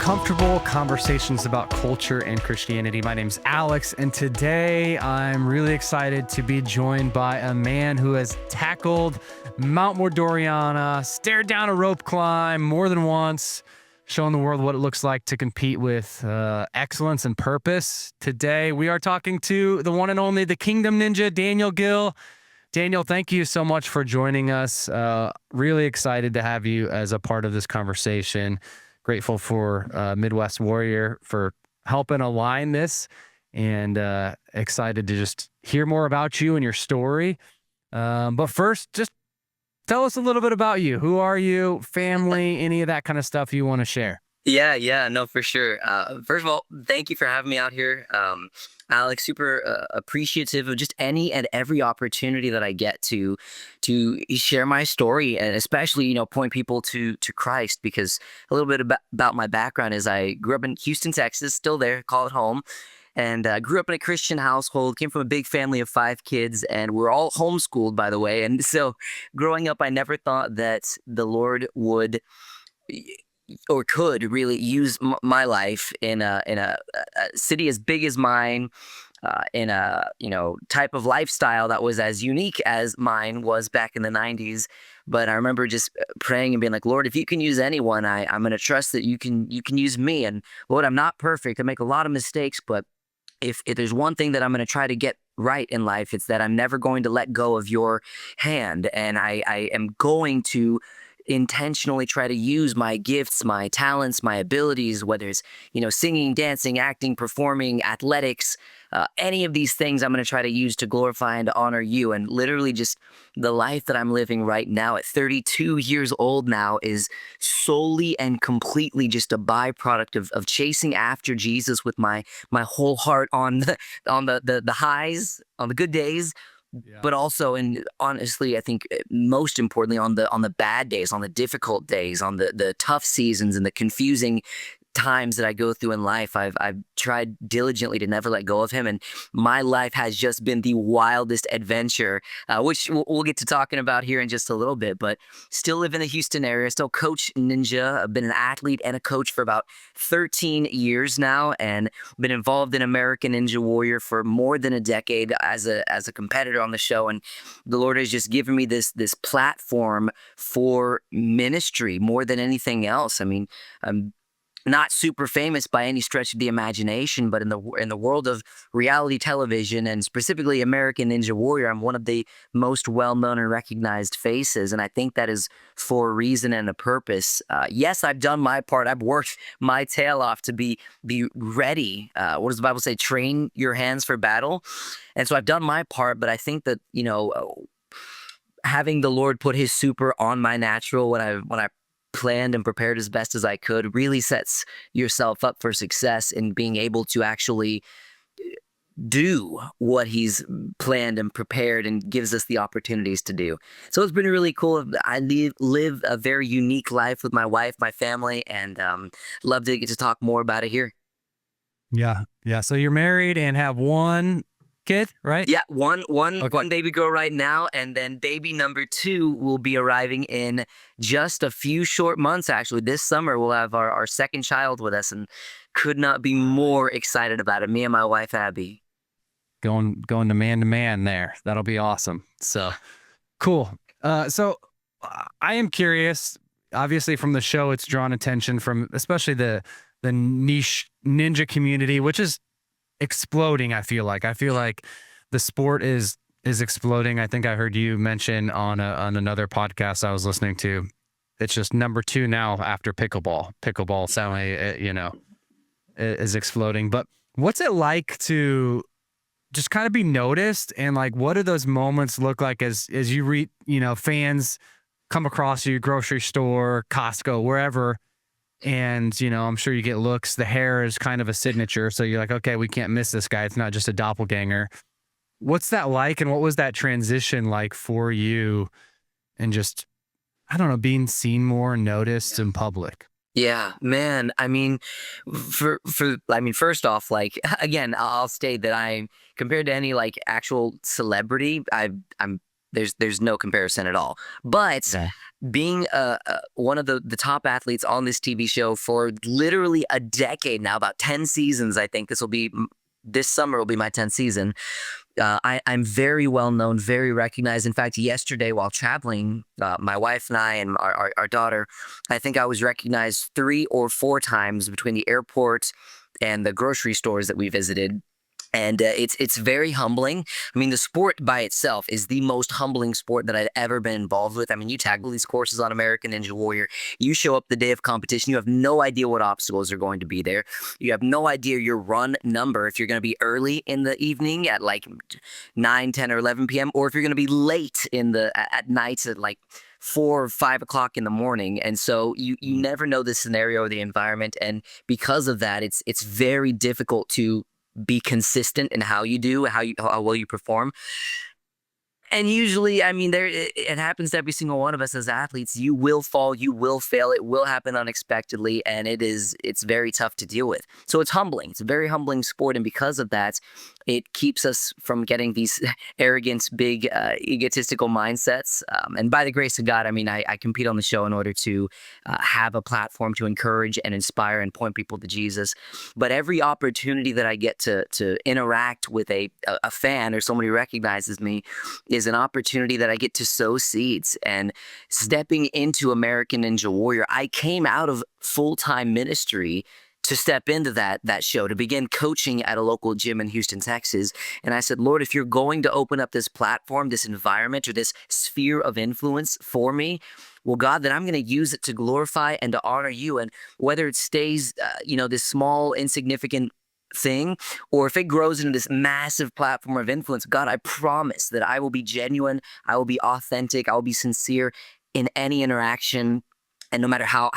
Uncomfortable Conversations about Culture and Christianity. My name's Alex, and today I'm really excited to be joined by a man who has tackled Mount Mordoriana, stared down a rope climb more than once, showing the world what it looks like to compete with excellence and purpose. Today we are talking to the one and only, the Kingdom Ninja, Daniel Gil. Daniel, thank you so much for joining us. Really excited to have you as a part of this conversation. Grateful for Midwest Warrior for helping align this, and excited to just hear more about you and your story. But first, just tell us a little bit about you. Who are you, family, any of that kind of stuff you want to share? Yeah, no, for sure. First of all, thank you for having me out here. Alex, super appreciative of just any and every opportunity that I get to share my story, and especially, point people to Christ, because a little bit about my background is I grew up in Houston, Texas, still there, call it home. And grew up in a Christian household, came from a big family of 5 kids, and we're all homeschooled, by the way. And so growing up, I never thought that the Lord would or could really use my life in a city as big as mine, in a type of lifestyle that was as unique as mine was back in the 90s. But I remember just praying and being like, Lord, if you can use anyone, I'm going to trust that you can use me. And Lord, I'm not perfect. I make a lot of mistakes, but if there's one thing that I'm going to try to get right in life, it's that I'm never going to let go of your hand. And I am going to intentionally try to use my gifts, my talents, my abilities, whether it's, singing, dancing, acting, performing, athletics, any of these things I'm going to try to use to glorify and honor you. And literally just the life that I'm living right now at 32 years old now is solely and completely just a byproduct of chasing after Jesus with my whole heart on the highs, on the good days. Yeah. But also, and honestly, I think most importantly, on the bad days, on the difficult days, on the tough seasons and the confusing times that I go through in life, I've tried diligently to never let go of him. And my life has just been the wildest adventure, which we'll get to talking about here in just a little bit. But still live in the Houston area, still coach ninja. I've been an athlete and a coach for about 13 years now, and been involved in American Ninja Warrior for more than a decade as a competitor on the show. And the Lord has just given me this platform for ministry more than anything else. I mean, I'm not super famous by any stretch of the imagination, but in the world of reality television, and specifically American Ninja Warrior, I'm one of the most well-known and recognized faces, and I think that is for a reason and a purpose. Yes, I've done my part. I've worked my tail off to be ready. What does the Bible say? Train your hands for battle. And so I've done my part, but I think that, having the Lord put his super on my natural when I planned and prepared as best as I could really sets yourself up for success in being able to actually do what he's planned and prepared and gives us the opportunities to do. So it's been really cool. I live a very unique life with my wife, my family, and love to get to talk more about it here. Yeah. So you're married and have one kid, right? Yeah, one baby girl right now, and then baby number 2 will be arriving in just a few short months. Actually, this summer we'll have our second child with us, and could not be more excited about it. Me and my wife Abby. Going to man there. That'll be awesome. So cool. So I am curious. Obviously, from the show, it's drawn attention from especially the niche ninja community, which is exploding. I feel like the sport is exploding. I think I heard you mention on another podcast I was listening to, it's just number 2 now after pickleball suddenly is exploding. But what's it like to just kind of be noticed, and like what do those moments look like as you fans come across you, grocery store, Costco, wherever? And, I'm sure you get looks. The hair is kind of a signature. So you're like, okay, we can't miss this guy. It's not just a doppelganger. What's that like? And what was that transition like for you? And just, I don't know, being seen more, noticed in public. Yeah, man. I mean, first off, like, again, I'll state that compared to any like actual celebrity, I'm There's no comparison at all. But Yeah. being one of the top athletes on this TV show for literally a decade now, about 10 seasons, I think this summer will be my 10th season. I'm very well known, very recognized. In fact, yesterday while traveling, my wife and I and our daughter, I think I was recognized 3 or 4 times between the airport and the grocery stores that we visited. And it's very humbling. I mean, the sport by itself is the most humbling sport that I've ever been involved with. I mean, you tackle these courses on American Ninja Warrior. You show up the day of competition. You have no idea what obstacles are going to be there. You have no idea your run number, if you're going to be early in the evening at like 9, 10, or 11 p.m., or if you're going to be late at nights at like 4 or 5 o'clock in the morning. And so you never know the scenario or the environment. And because of that, it's very difficult to be consistent in how you do, how well you perform. And usually, I mean, it happens to every single one of us as athletes. You will fall, you will fail, it will happen unexpectedly, and it's very tough to deal with. So it's humbling. It's a very humbling sport, and because of that, it keeps us from getting these arrogant, big, egotistical mindsets. And by the grace of God, I mean, I compete on the show in order to have a platform to encourage and inspire and point people to Jesus. But every opportunity that I get to interact with a fan or someone who recognizes me is an opportunity that I get to sow seeds. And stepping into American Ninja Warrior, I came out of full-time ministry to step into that show, to begin coaching at a local gym in Houston, Texas. And I said, Lord, if you're going to open up this platform, this environment, or this sphere of influence for me, well, God, then I'm going to use it to glorify and to honor you. And whether it stays, this small, insignificant thing, or if it grows into this massive platform of influence, God, I promise that I will be genuine, I will be authentic, I will be sincere in any interaction, and no matter how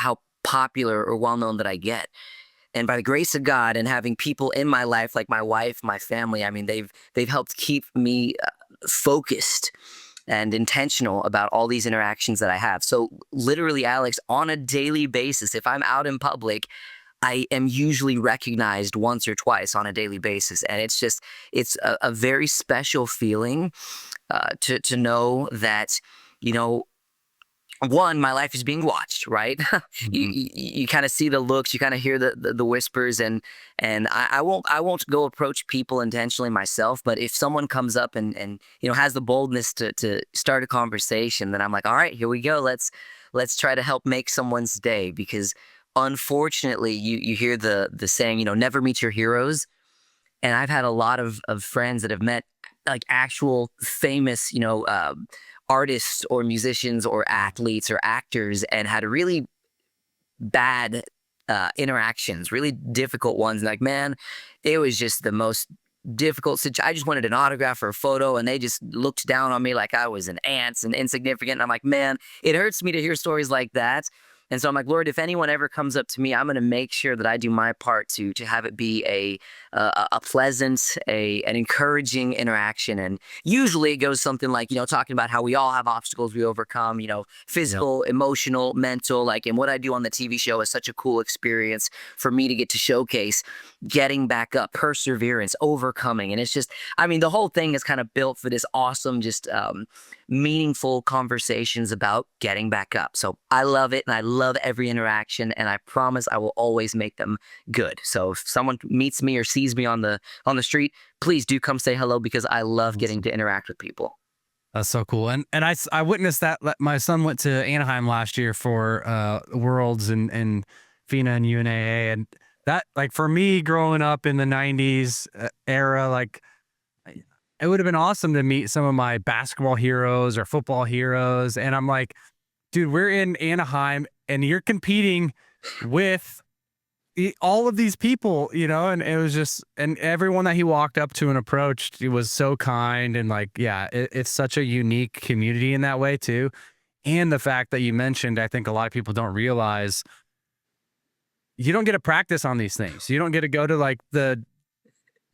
popular or well-known that I get. And by the grace of God and having people in my life, like my wife, my family, I mean, they've helped keep me focused and intentional about all these interactions that I have. So literally, Alex, on a daily basis, if I'm out in public, I am usually recognized once or twice on a daily basis. And it's a very special feeling to know that, one, my life is being watched, right? You kind of see the looks, you kind of hear the whispers, and I won't go approach people intentionally myself. But if someone comes up and has the boldness to start a conversation, then I'm like, all right, here we go. Let's try to help make someone's day, because unfortunately, you hear the saying, never meet your heroes. And I've had a lot of friends that have met like actual famous, artists or musicians or athletes or actors, and had really bad interactions, really difficult ones. Like, man, it was just the most difficult situation. I just wanted an autograph or a photo, and they just looked down on me like I was an ant and insignificant. And I'm like, man, it hurts me to hear stories like that. And so I'm like, Lord, if anyone ever comes up to me, I'm going to make sure that I do my part to have it be a pleasant, an encouraging interaction. And usually it goes something like, talking about how we all have obstacles we overcome, physical, emotional, mental, like, and what I do on the TV show is such a cool experience for me to get to showcase getting back up, perseverance, overcoming. And it's just, I mean, the whole thing is kind of built for this awesome, just meaningful conversations about getting back up. So I love it, and I love every interaction, and I promise I will always make them good. So if someone meets me or sees me on the street, please do come say hello, because I love getting to interact with people. That's so cool. And I witnessed that. My son went to Anaheim last year for Worlds and FINA and UNAA, and that, like, for me growing up in the 90s era, like, it would have been awesome to meet some of my basketball heroes or football heroes. And I'm like, dude, we're in Anaheim and you're competing with all of these people, and it was just, and everyone that he walked up to and approached, he was so kind. And like, yeah, it's such a unique community in that way too. And the fact that you mentioned, I think a lot of people don't realize, you don't get to practice on these things. You don't get to go to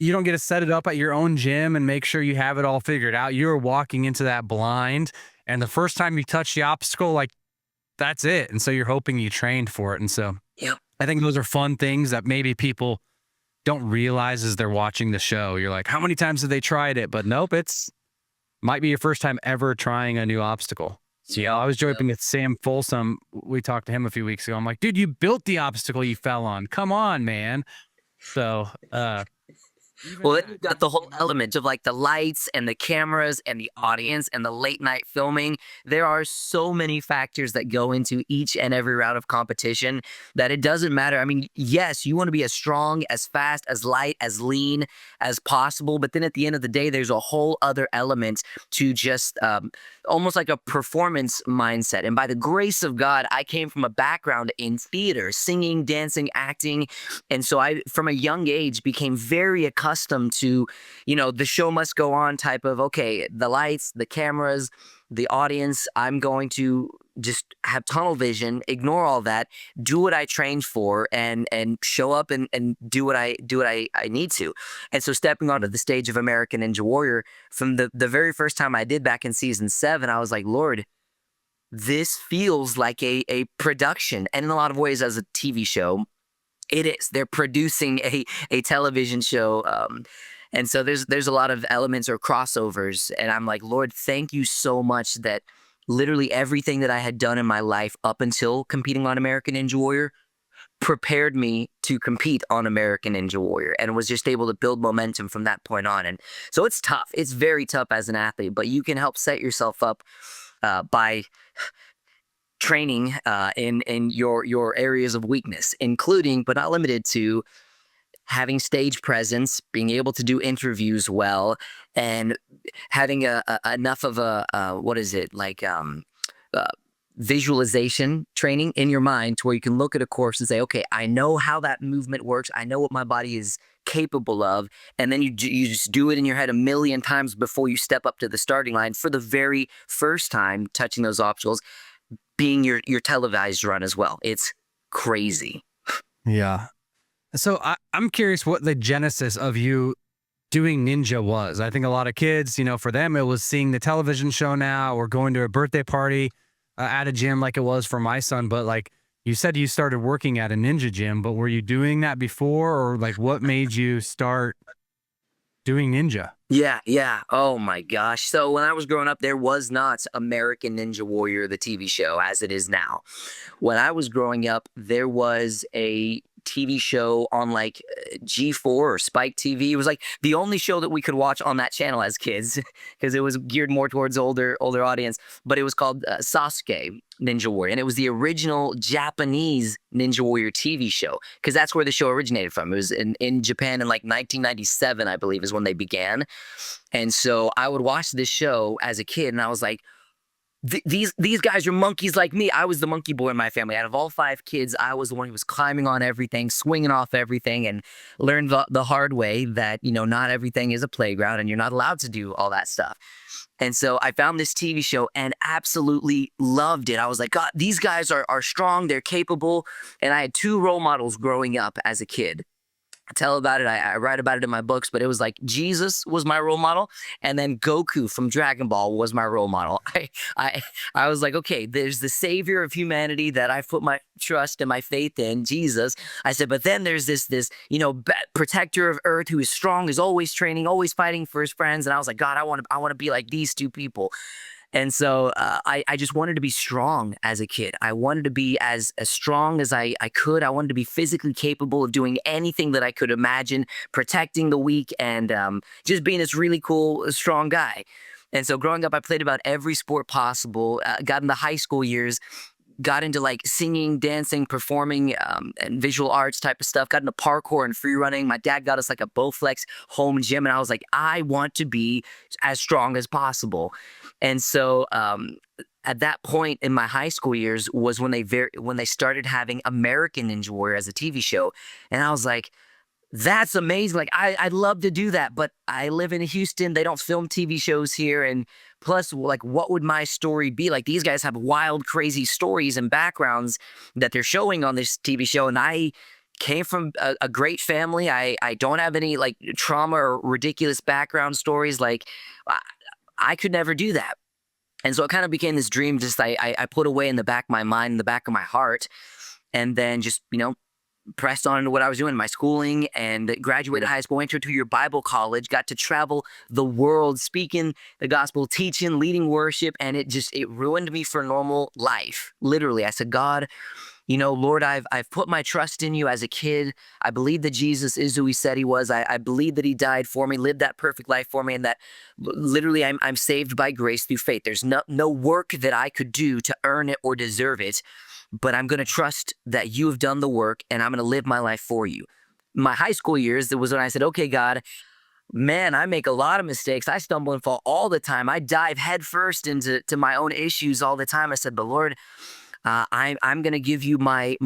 you don't get to set it up at your own gym and make sure you have it all figured out. You're walking into that blind, and the first time you touch the obstacle, like, that's it. And so you're hoping you trained for it. And so Yep. I think those are fun things that maybe people don't realize as they're watching the show. You're like, how many times have they tried it? But nope, it's might be your first time ever trying a new obstacle. So yeah, I was joking with Sam Folsom. We talked to him a few weeks ago. I'm like, dude, you built the obstacle you fell on. Come on, man. So even Well, then that, you've got the whole element of like the lights and the cameras and the audience and the late night filming. There are so many factors that go into each and every round of competition that it doesn't matter. I mean, yes, you want to be as strong, as fast, as light, as lean as possible. But then at the end of the day, there's a whole other element to just almost like a performance mindset. And by the grace of God, I came from a background in theater, singing, dancing, acting. And so I, from a young age, became very accustomed to, the show must go on type of, okay, the lights, the cameras, the audience, I'm going to just have tunnel vision, ignore all that, do what I trained for, and show up and do what I need to. And so stepping onto the stage of American Ninja Warrior, from the very first time I did back in season 7, I was like, Lord, this feels like a production, and in a lot of ways as a TV show. It is. They're producing a television show, and so there's a lot of elements or crossovers. And I'm like, Lord, thank you so much that literally everything that I had done in my life up until competing on American Ninja Warrior prepared me to compete on American Ninja Warrior, and was just able to build momentum from that point on. And so it's tough. It's very tough as an athlete, but you can help set yourself up by training in your areas of weakness, including but not limited to having stage presence, being able to do interviews well, and having enough of a what is it like uh, visualization training in your mind to where you can look at a course and say, okay, I know how that movement works. I know what my body is capable of. And then you just do it in your head a million times before you step up to the starting line for the very first time touching those obstacles, being your televised run as well. It's crazy. yeah. So I'm curious what the genesis of you doing ninja was. I think a lot of kids, for them, it was seeing the television show now or going to a birthday party at a gym like it was for my son. But like you said, you started working at a ninja gym, but were you doing that before, or like what made you start doing ninja? Yeah. Oh my gosh. So when I was growing up, there was not American Ninja Warrior, the TV show, as it is now. When I was growing up, there was a TV show on like G4 or Spike TV. It was like the only show that we could watch on that channel as kids because it was geared more towards older audience. But it was called Sasuke Ninja Warrior, and it was the original Japanese Ninja Warrior TV show because that's where the show originated from. It was in Japan in like 1997, I believe, is when they began. And so I would watch this show as a kid, and I was like, these guys are monkeys like me. I was the monkey boy in my family. Out of all 5 kids, I was the one who was climbing on everything, swinging off everything, and learned the hard way that, not everything is a playground and you're not allowed to do all that stuff. And so I found this TV show and absolutely loved it. I was like, God, these guys are strong, they're capable. And I had 2 role models growing up as a kid. I tell about it. I write about it in my books, but it was like Jesus was my role model, and then Goku from Dragon Ball was my role model. I was like, okay, there's the savior of humanity that I put my trust and my faith in, Jesus. I said, but then there's this protector of Earth who is strong, is always training, always fighting for his friends. And I was like, God, I want to be like these 2 people. And so I just wanted to be strong as a kid. I wanted to be as strong as I could. I wanted to be physically capable of doing anything that I could imagine, protecting the weak, and just being this really cool, strong guy. And so growing up, I played about every sport possible, got in the high school years, got into like singing, dancing, performing, and visual arts type of stuff, got into parkour and free running. My dad got us like a Bowflex home gym, and I was like, I want to be as strong as possible. And so at that point in my high school years was when they started having American Ninja Warrior as a TV show. And I was like, that's amazing. Like, I'd love to do that, but I live in Houston. They don't film TV shows here. And plus, like, what would my story be? Like, these guys have wild, crazy stories and backgrounds that they're showing on this TV show. And I came from a great family. I don't have any, like, trauma or ridiculous background stories. Like, I could never do that. And so it kind of became this dream just I put away in the back of my mind, in the back of my heart. And then just, pressed on into what I was doing, my schooling, and graduated high school, entered to your Bible college, got to travel the world, speaking the gospel, teaching, leading worship, and it ruined me for normal life. Literally, I said, God, Lord, I've put my trust in you as a kid. I believe that Jesus is who he said he was. I believe that he died for me, lived that perfect life for me, and that literally I'm saved by grace through faith. There's no work that I could do to earn it or deserve it, but I'm going to trust that you have done the work, and I'm going to live my life for you. My high school years, it was when I said, okay, God, man, I make a lot of mistakes. I stumble and fall all the time. I dive headfirst into my own issues all the time. I said, but Lord, I'm gonna give you my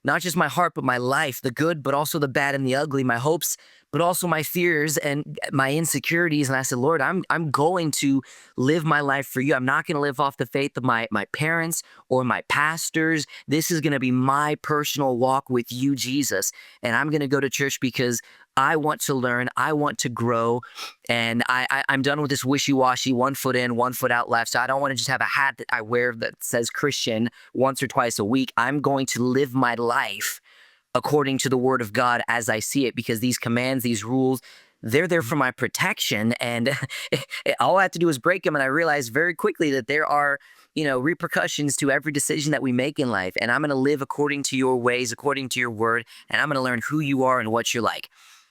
not just my heart, but my life, the good, but also the bad and the ugly, my hopes, but also my fears and my insecurities. And I said, Lord, I'm going to live my life for you. I'm not gonna live off the faith of my parents or my pastors. This is gonna be my personal walk with you, Jesus. And I'm gonna go to church because I want to learn, I want to grow, and I'm done with this wishy-washy, one foot in, one foot out left. So I don't want to just have a hat that I wear that says Christian once or twice a week. I'm going to live my life according to the word of God as I see it, because these commands, these rules, they're there for my protection. And all I have to do is break them. And I realized very quickly that there are, repercussions to every decision that we make in life. And I'm going to live according to your ways, according to your word. And I'm going to learn who you are and what you're like.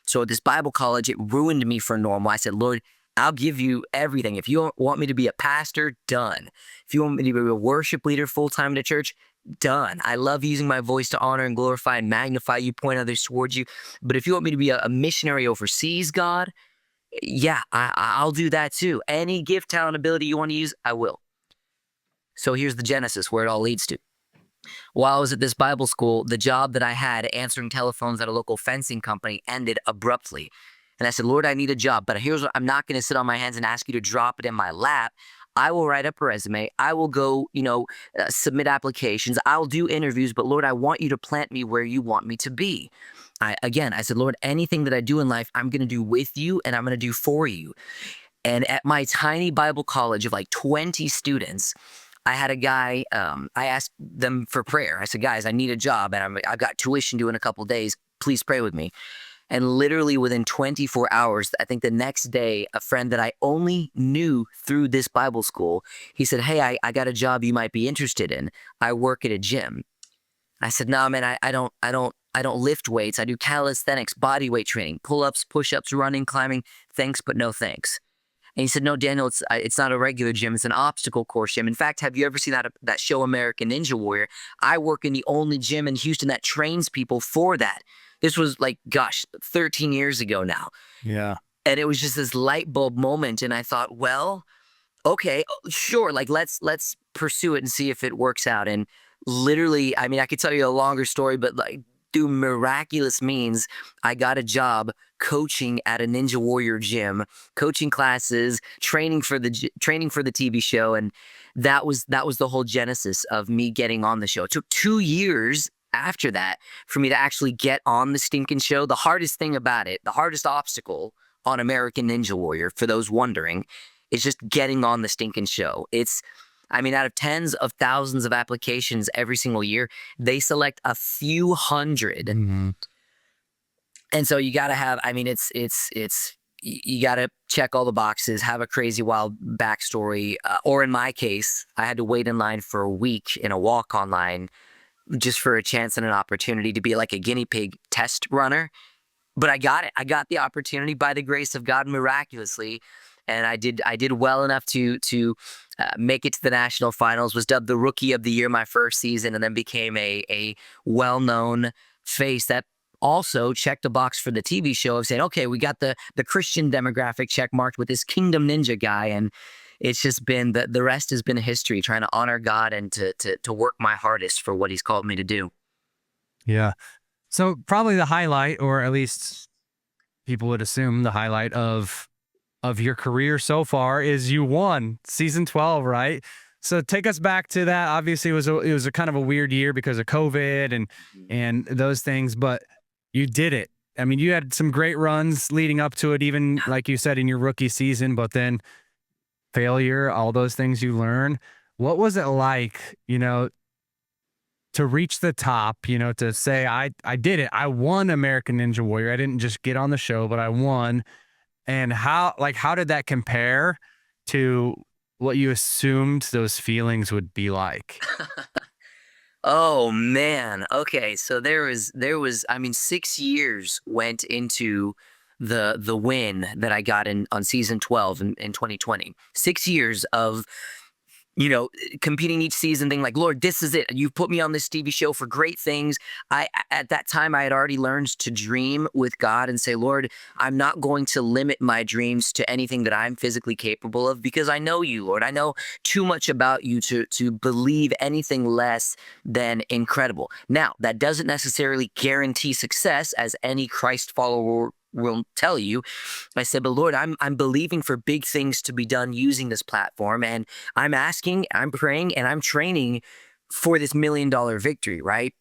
So at this Bible college, it ruined me for normal. I said, Lord, I'll give you everything. If you want me to be a pastor, done. If you want me to be a worship leader full-time in a church, done. I love using my voice to honor and glorify and magnify you, point others towards you. But if you want me to be a missionary overseas, God, yeah, I'll do that too. Any gift, talent, ability you want to use, I will. So here's the genesis where it all leads to. While I was at this Bible school, the job that I had answering telephones at a local fencing company ended abruptly. And I said, Lord, I need a job, but here's what I'm not going to sit on my hands and ask you to drop it in my lap. I will write up a resume. I will go, submit applications. I'll do interviews, but Lord, I want you to plant me where you want me to be. I said, Lord, anything that I do in life, I'm going to do with you and I'm going to do for you. And at my tiny Bible college of like 20 students, I had a guy, I asked them for prayer. I said, guys, I need a job and I've got tuition due in a couple of days. Please pray with me. And literally within 24 hours, I think the next day, a friend that I only knew through this Bible school, he said, hey, I got a job you might be interested in. I work at a gym. I said, no, man, I don't lift weights. I do calisthenics, body weight training, pull-ups, push-ups, running, climbing. Thanks, but no thanks. And he said, no, Daniel, it's not a regular gym. It's an obstacle course gym. In fact, have you ever seen that show American Ninja Warrior? I work in the only gym in Houston that trains people for that. This was 13 years ago now. Yeah. And it was just this light bulb moment. And I thought, well, okay, sure. Let's pursue it and see if it works out. And literally, I mean, I could tell you a longer story, but through miraculous means, I got a job coaching at a Ninja Warrior gym, coaching classes, training for the TV show, and that was the whole genesis of me getting on the show. It took 2 years after that for me to actually get on the stinking show. The hardest thing about it, the hardest obstacle on American Ninja Warrior, for those wondering, is just getting on the stinking show. Out of tens of thousands of applications every single year, they select a few hundred. Mm-hmm. And so you got to have, you got to check all the boxes, have a crazy wild backstory. Or in my case, I had to wait in line for a week in a walk-on line just for a chance and an opportunity to be like a guinea pig test runner. But I got it. I got the opportunity by the grace of God miraculously. And I did well enough to make it to the national finals, was dubbed the Rookie of the Year my first season, and then became a well-known face that also checked the box for the TV show of saying, okay, we got the Christian demographic check marked with this Kingdom Ninja guy. And it's just been, the rest has been a history, trying to honor God and to work my hardest for what he's called me to do. Yeah. So probably the highlight, or at least people would assume the highlight of your career so far, is you won season 12, right? So take us back to that. Obviously, it was a kind of a weird year because of COVID and those things, but you did it. I mean, you had some great runs leading up to it, even like you said in your rookie season, but then failure, all those things you learn. What was it like, to reach the top, to say, I did it. I won American Ninja Warrior. I didn't just get on the show, but I won. And how did that compare to what you assumed those feelings would be like? Oh man. Okay. So there was I mean 6 years went into the win that I got in on season 12 in 2020. 6 years of competing each season, thing like, Lord, this is it. You've put me on this TV show for great things. At that time, I had already learned to dream with God and say, Lord, I'm not going to limit my dreams to anything that I'm physically capable of because I know you, Lord. I know too much about you to believe anything less than incredible. Now, that doesn't necessarily guarantee success, as any Christ follower will tell you. I said, but Lord, I'm believing for big things to be done using this platform, and I'm asking, I'm praying, and I'm training for this $1 million victory, right?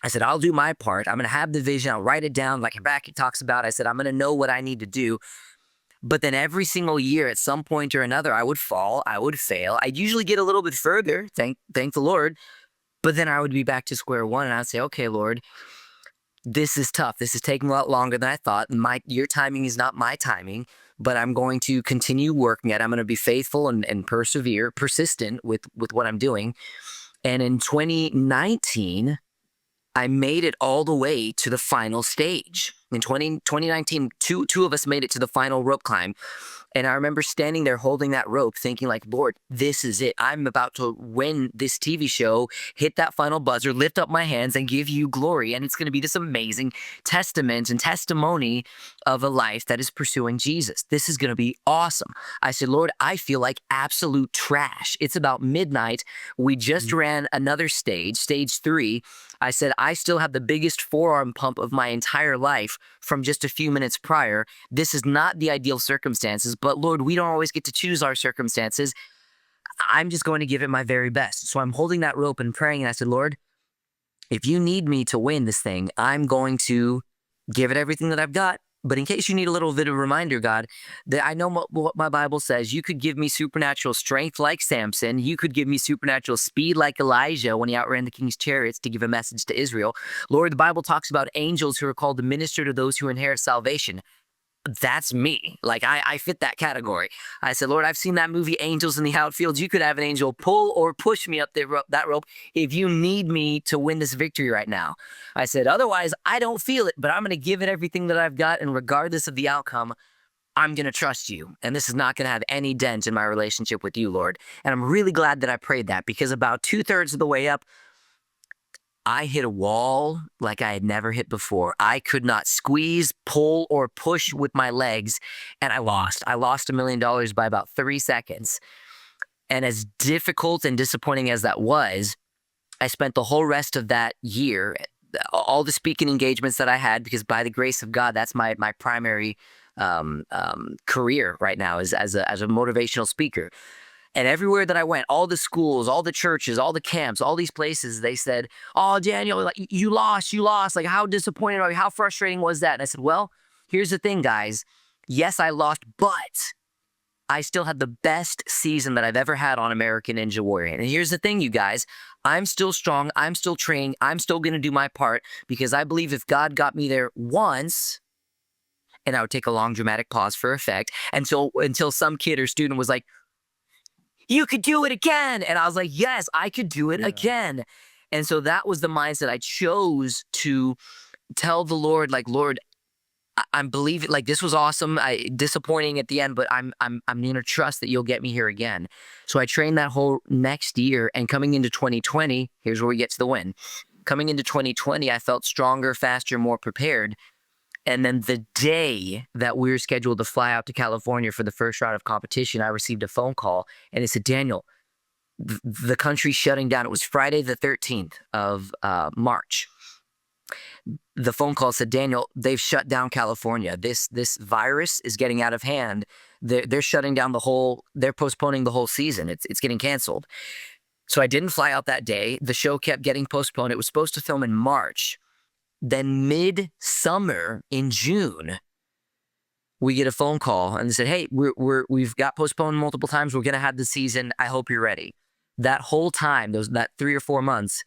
I said, I'll do my part. I'm going to have the vision. I'll write it down like Habakkuk talks about. I said, I'm going to know what I need to do. But then every single year, at some point or another, I would fall, I would fail. I'd usually get a little bit further, thank the Lord. But then I would be back to square one, and I'd say, okay, Lord, this is tough. This is taking a lot longer than I thought. Your timing is not my timing, but I'm going to continue working at it. I'm going to be faithful and persistent with what I'm doing. And in 2019, I made it all the way to the final stage. In 2019, two of us made it to the final rope climb. And I remember standing there holding that rope thinking like, Lord, this is it. I'm about to win this TV show, hit that final buzzer, lift up my hands and give you glory. And it's going to be this amazing testament and testimony of a life that is pursuing Jesus. This is going to be awesome. I said, Lord, I feel like absolute trash. It's about midnight. We just ran another stage 3. I said, I still have the biggest forearm pump of my entire life from just a few minutes prior. This is not the ideal circumstances, but Lord, we don't always get to choose our circumstances. I'm just going to give it my very best. So I'm holding that rope and praying. And I said, Lord, if you need me to win this thing, I'm going to give it everything that I've got. But in case you need a little bit of a reminder, God, that I know what my Bible says. You could give me supernatural strength like Samson. You could give me supernatural speed like Elijah when he outran the king's chariots to give a message to Israel. Lord, the Bible talks about angels who are called to minister to those who inherit salvation. That's me. Like, I fit that category. I said, Lord, I've seen that movie Angels in the Outfield. You could have an angel pull or push me up that rope if you need me to win this victory right now. I said, otherwise, I don't feel it, but I'm going to give it everything that I've got, and regardless of the outcome, I'm going to trust you. And this is not going to have any dent in my relationship with you, Lord. And I'm really glad that I prayed that, because about 2/3 of the way up, I hit a wall like I had never hit before. I could not squeeze, pull, or push with my legs, and I lost. I lost $1 million by about 3 seconds. And as difficult and disappointing as that was, I spent the whole rest of that year, all the speaking engagements that I had, because by the grace of God, that's my primary career right now, is as a motivational speaker. And everywhere that I went, all the schools, all the churches, all the camps, all these places, they said, oh, Daniel, like, you lost. Like, how disappointed are you? How frustrating was that? And I said, well, here's the thing, guys. Yes, I lost, but I still had the best season that I've ever had on American Ninja Warrior. And here's the thing, you guys. I'm still strong. I'm still training. I'm still going to do my part, because I believe if God got me there once, and I would take a long dramatic pause for effect until some kid or student was like, you could do it again. And I was like, yes, I could do it again. And so that was the mindset I chose to tell the Lord, like, Lord, I'm believing, like, this was awesome. Disappointing at the end, but I'm going to trust that you'll get me here again. So I trained that whole next year, and coming into 2020, here's where we get to the win. Coming into 2020, I felt stronger, faster, more prepared. And then the day that we were scheduled to fly out to California for the first round of competition, I received a phone call, and it said, Daniel, the country's shutting down. It was Friday the 13th of March. The phone call said, Daniel, they've shut down California. This virus is getting out of hand. They're shutting down they're postponing the whole season. It's getting canceled. So I didn't fly out that day. The show kept getting postponed. It was supposed to film in March. Then mid-summer in June, we get a phone call, and they said, hey, we've got postponed multiple times. We're going to have the season. I hope you're ready. That whole time, that 3 or 4 months,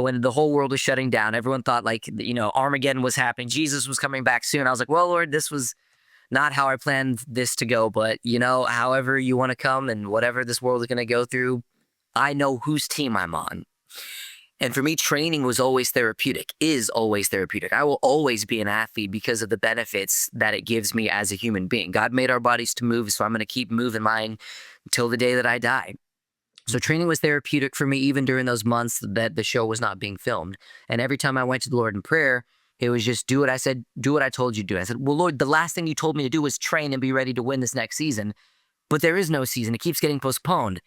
when the whole world was shutting down. Everyone thought like, you know, Armageddon was happening. Jesus was coming back soon. I was like, well, Lord, this was not how I planned this to go, but you know, however you want to come and whatever this world is going to go through, I know whose team I'm on. And for me, training was always therapeutic, is always therapeutic. I will always be an athlete because of the benefits that it gives me as a human being. God made our bodies to move, so I'm going to keep moving mine until the day that I die. So training was therapeutic for me, even during those months that the show was not being filmed. And every time I went to the Lord in prayer, it was just do what I said, do what I told you to do. I said, well, Lord, the last thing you told me to do was train and be ready to win this next season. But there is no season. It keeps getting postponed.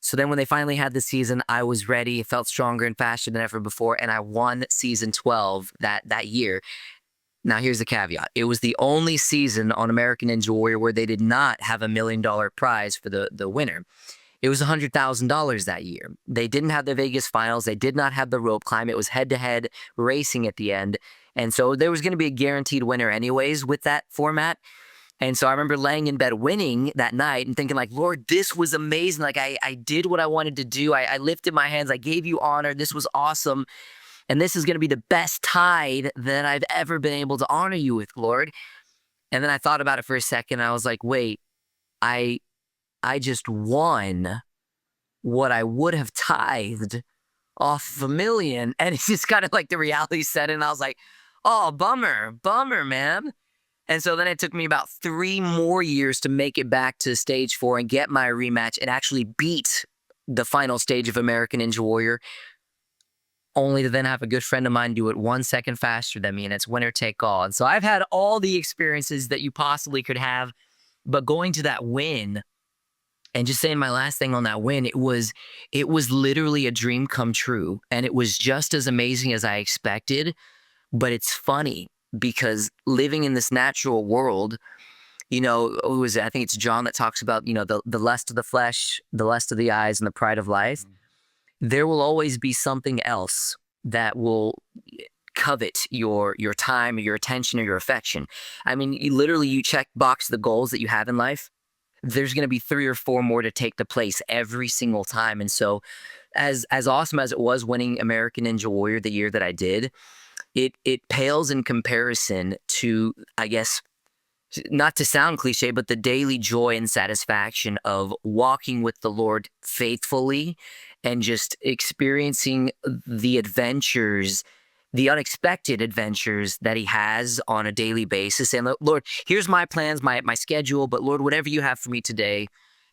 So then when they finally had the season, I was ready, felt stronger and faster than ever before, and I won season 12 that year. Now, here's the caveat. It was the only season on American Ninja Warrior where they did not have $1 million prize for the winner. It was $100,000 that year. They didn't have the Vegas finals. They did not have the rope climb. It was head-to-head racing at the end. And so there was going to be a guaranteed winner anyways with that format. And so I remember laying in bed winning that night and thinking like, Lord, this was amazing. Like I did what I wanted to do. I lifted my hands. I gave you honor. This was awesome. And this is going to be the best tide that I've ever been able to honor you with, Lord. And then I thought about it for a second. I was like, wait, I just won what I would have tithed off $1 million. And it's just kind of like the reality set in. I was like, oh, bummer, man. And so then it took me about 3 more years to make it back to stage 4 and get my rematch and actually beat the final stage of American Ninja Warrior, only to then have a good friend of mine do it 1 second faster than me, and it's winner take all. And so I've had all the experiences that you possibly could have, but going to that win and just saying my last thing on that win, it was literally a dream come true. And it was just as amazing as I expected, but it's funny because living in this natural world, you know, I think it's John that talks about, you know, the lust of the flesh, the lust of the eyes, and the pride of life. There will always be something else that will covet your time or your attention or your affection. I mean, you check box the goals that you have in life. There's going to be 3 or 4 more to take the place every single time. And so as awesome as it was winning American Ninja Warrior the year that I did, it pales in comparison to, I guess, not to sound cliche, but the daily joy and satisfaction of walking with the Lord faithfully and just experiencing the adventures, the unexpected adventures that he has on a daily basis. And Lord, here's my plans, my schedule, but Lord, whatever you have for me today,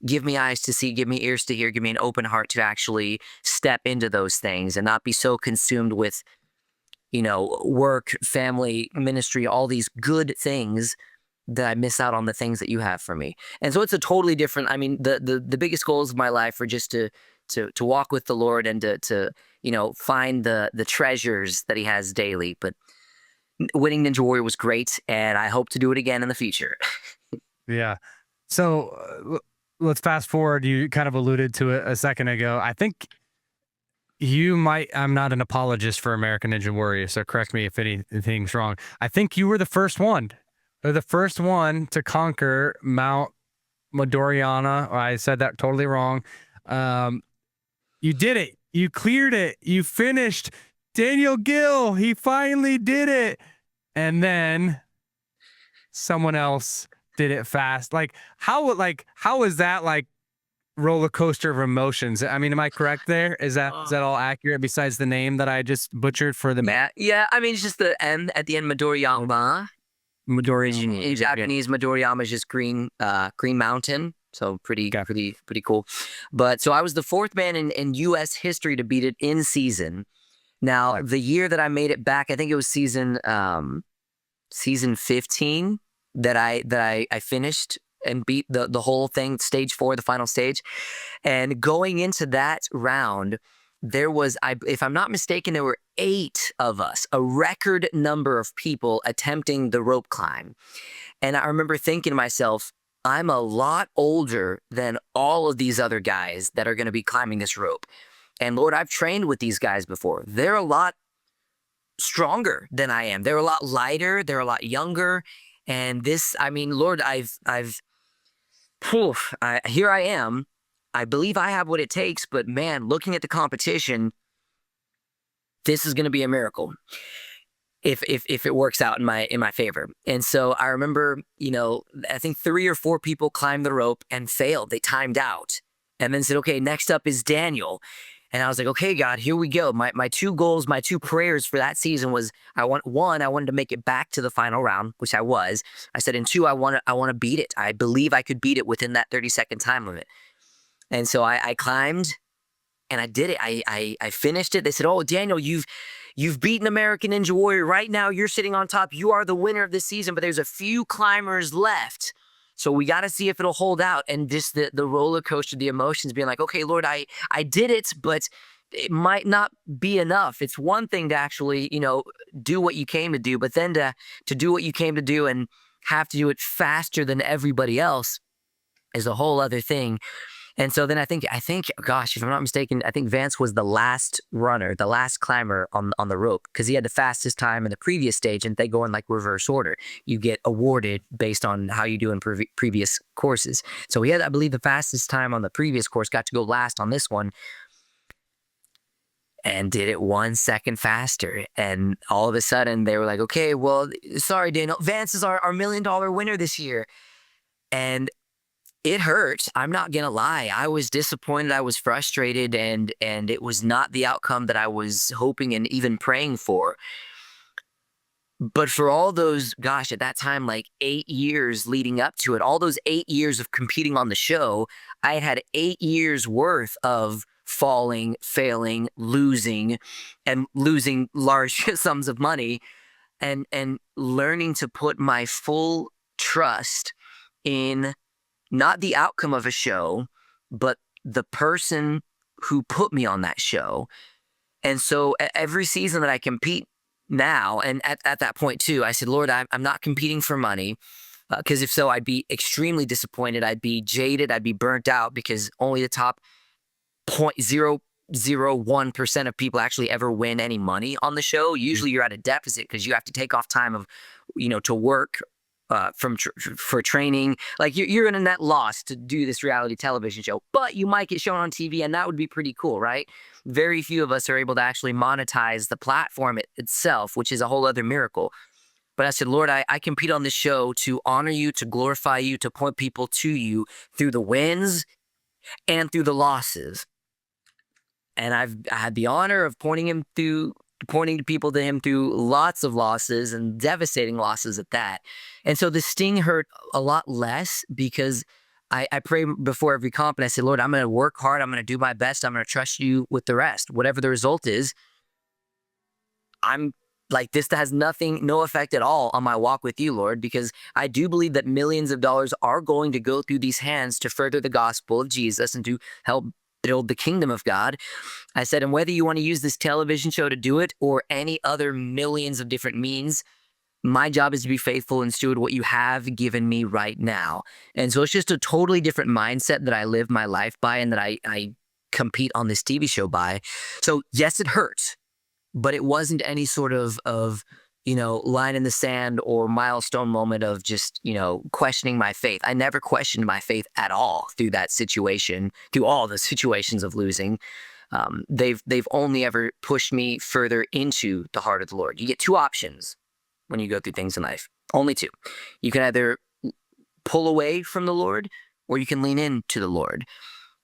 give me eyes to see, give me ears to hear, give me an open heart to actually step into those things and not be so consumed with, you know, work, family, ministry, all these good things that I miss out on the things that you have for me. And so it's a totally different, I mean, the biggest goals of my life are just to walk with the Lord and to you know, find the treasures that he has daily. But winning Ninja Warrior was great, and I hope to do it again in the future. Yeah. So let's fast forward. You kind of alluded to it a second ago. I think I'm not an apologist for American Ninja Warrior, so correct me if anything's wrong. I think you were the first one, or the first one to conquer Mount Midoriana. I said that totally wrong. You did it. You cleared it. You finished. Daniel Gil, he finally did it. And then someone else did it fast. How is that like roller coaster of emotions? I mean, am I correct there? Is that all accurate besides the name that I just butchered for the Matt? Yeah, I mean, it's just the M at the end, Midoriyama. In Japanese, Midoriyama is just green mountain. So pretty cool. But so I was the 4th man in U.S. history to beat it in season. Now, the year that I made it back, I think it was season 15 that I finished and beat the whole thing, stage 4, the final stage. And going into that round, there was, if I'm not mistaken, there were 8 of us, a record number of people attempting the rope climb. And I remember thinking to myself, I'm a lot older than all of these other guys that are going to be climbing this rope. And Lord, I've trained with these guys before. They're a lot stronger than I am. They're a lot lighter. They're a lot younger. And this, I mean, Lord, here I am. I believe I have what it takes, but man, looking at the competition, this is going to be a miracle if it works out in my favor. And so I remember, I think 3 or 4 people climbed the rope and failed. They timed out and then said, okay, next up is Daniel. And I was like, okay, God, here we go. My 2 goals, my 2 prayers for that season was I wanted to make it back to the final round, which I was. I said, and 2, I want to beat it. I believe I could beat it within that 30-second time limit. And so I climbed and I did it. I finished it. They said, oh, Daniel, you've beaten American Ninja Warrior. Right now, you're sitting on top. You are the winner of this season, but there's a few climbers left. So we got to see if it'll hold out. And just the roller coaster, the emotions being like, okay, Lord, I did it, but it might not be enough. It's one thing to actually, do what you came to do, but then to do what you came to do and have to do it faster than everybody else is a whole other thing. And so then I think, gosh, if I'm not mistaken, I think Vance was the last runner, the last climber on the rope, because he had the fastest time in the previous stage, and they go in like reverse order. You get awarded based on how you do in previous courses. So he had, I believe, the fastest time on the previous course, got to go last on this one, and did it 1 second faster. And all of a sudden they were like, okay, well, sorry, Daniel, Vance is our $1 million winner this year. And it hurt. I'm not going to lie. I was disappointed. I was frustrated, and it was not the outcome that I was hoping and even praying for. But for all those, gosh, at that time, like 8 years leading up to it, all those 8 years of competing on the show, I had 8 years worth of falling, failing, losing, and losing large sums of money, and learning to put my full trust in not the outcome of a show, but the person who put me on that show. And so every season that I compete now, and at that point too, I said, Lord, I'm not competing for money, because if so, I'd be extremely disappointed. I'd be jaded. I'd be burnt out, because only the top 0.001% of people actually ever win any money on the show. Usually you're at a deficit because you have to take off time of, to work for training. Like you're in a net loss to do this reality television show, but you might get shown on TV, and that would be pretty cool, right? Very few of us are able to actually monetize the platform itself, which is a whole other miracle. But I said, Lord, I compete on this show to honor you, to glorify you, to point people to you through the wins and through the losses. And I had the honor of pointing people to him through lots of losses, and devastating losses at that. And so the sting hurt a lot less, because I pray before every comp, and I say, Lord, I'm going to work hard. I'm going to do my best. I'm going to trust you with the rest. Whatever the result is, I'm like, this has no effect at all on my walk with you, Lord, because I do believe that millions of dollars are going to go through these hands to further the gospel of Jesus and to help build the kingdom of God. I said, and whether you want to use this television show to do it or any other millions of different means, my job is to be faithful and steward what you have given me right now. And so it's just a totally different mindset that I live my life by, and that I compete on this TV show by. So yes, it hurts, but it wasn't any sort of line in the sand or milestone moment of just, questioning my faith. I never questioned my faith at all through that situation, through all the situations of losing. They've only ever pushed me further into the heart of the Lord. You get 2 options when you go through things in life. Only 2. You can either pull away from the Lord, or you can lean into the Lord.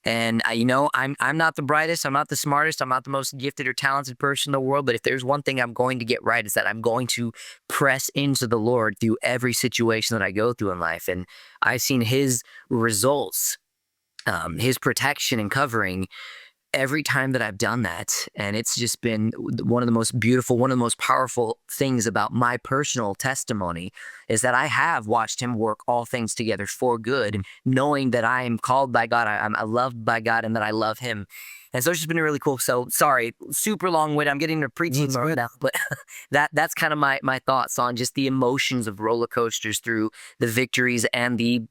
And I'm not the brightest, I'm not the smartest, I'm not the most gifted or talented person in the world, but if there's one thing I'm going to get right, is that I'm going to press into the Lord through every situation that I go through in life. And I've seen his results, his protection and covering every time that I've done that. And it's just been one of the most beautiful, one of the most powerful things about my personal testimony, is that I have watched him work all things together for good, knowing that I am called by God, I'm loved by God, and that I love him. And so it's just been really cool. So sorry, super long winded. I'm getting to preaching right now, but that's kind of my thoughts on just the emotions of roller coasters through the victories and the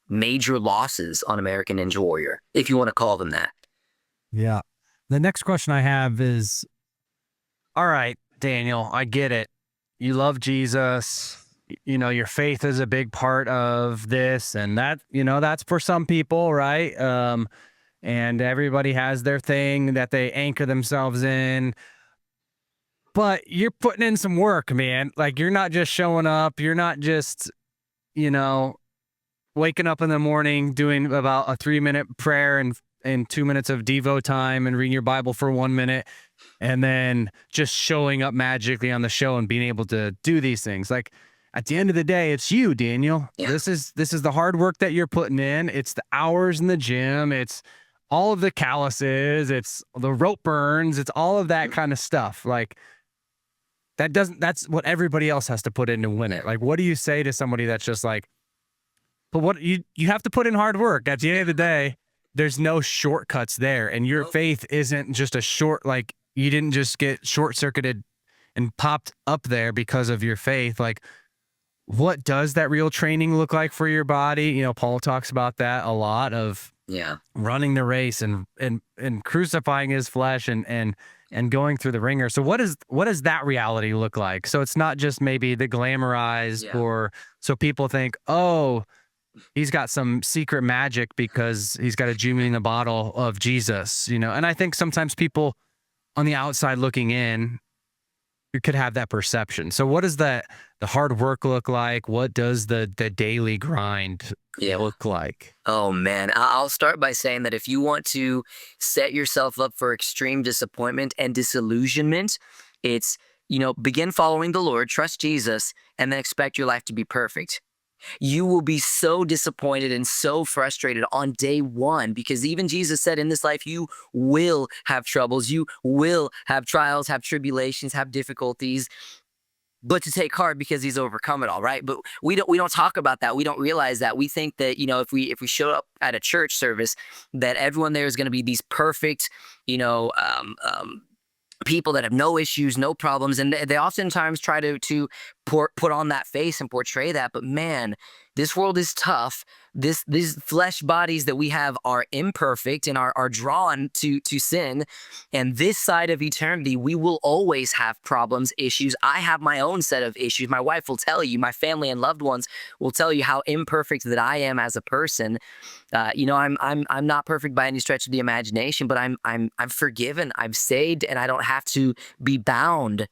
major losses on American Ninja Warrior, if you want to call them that. Yeah. The next question I have is, all right, Daniel, I get it. You love Jesus. Your faith is a big part of this, and that, that's for some people, right? And everybody has their thing that they anchor themselves in. but you're putting in some work, man. Like you're not just showing up. You're not just, you know, waking up in the morning, doing about a 3-minute prayer and 2 minutes of Devo time and reading your Bible for 1 minute, and then just showing up magically on the show and being able to do these things. Like at the end of the day, it's you, Daniel. Yeah. This is the hard work that you're putting in. It's the hours in the gym. It's all of the calluses. It's the rope burns. It's all of that kind of stuff. Like that's what everybody else has to put in to win it. Like, what do you say to somebody that's just like, but what you have to put in hard work. At the end of the day, there's no shortcuts there. And your faith isn't just a short, like you didn't just get short circuited and popped up there because of your faith. Like, what does that real training look like for your body? You know, Paul talks about that a lot of Yeah. running the race and crucifying his flesh and going through the ringer. So what does that reality look like? So it's not just maybe the glamorized Yeah. or so people think, oh, he's got some secret magic because he's got a genie in the bottle of Jesus, you know? And I think sometimes people on the outside looking in, you could have that perception. So what does the hard work look like? What does the daily grind Yeah. look like? Oh man, I'll start by saying that if you want to set yourself up for extreme disappointment and disillusionment, it's, begin following the Lord, trust Jesus, and then expect your life to be perfect. You will be so disappointed and so frustrated on day one because even Jesus said in this life, you will have troubles, you will have trials, have tribulations, have difficulties, but to take heart because he's overcome it all, right? But we don't talk about that. We don't realize that. We think that, if we show up at a church service, that everyone there is going to be these perfect, people that have no issues, no problems, and they oftentimes try to put on that face and portray that. But man, this world is tough. These flesh bodies that we have are imperfect and are drawn to sin. And this side of eternity, we will always have problems, issues. I have my own set of issues. My wife will tell you, my family and loved ones will tell you how imperfect that I am as a person. I'm not perfect by any stretch of the imagination, but I'm forgiven, I'm saved, and I don't have to be bound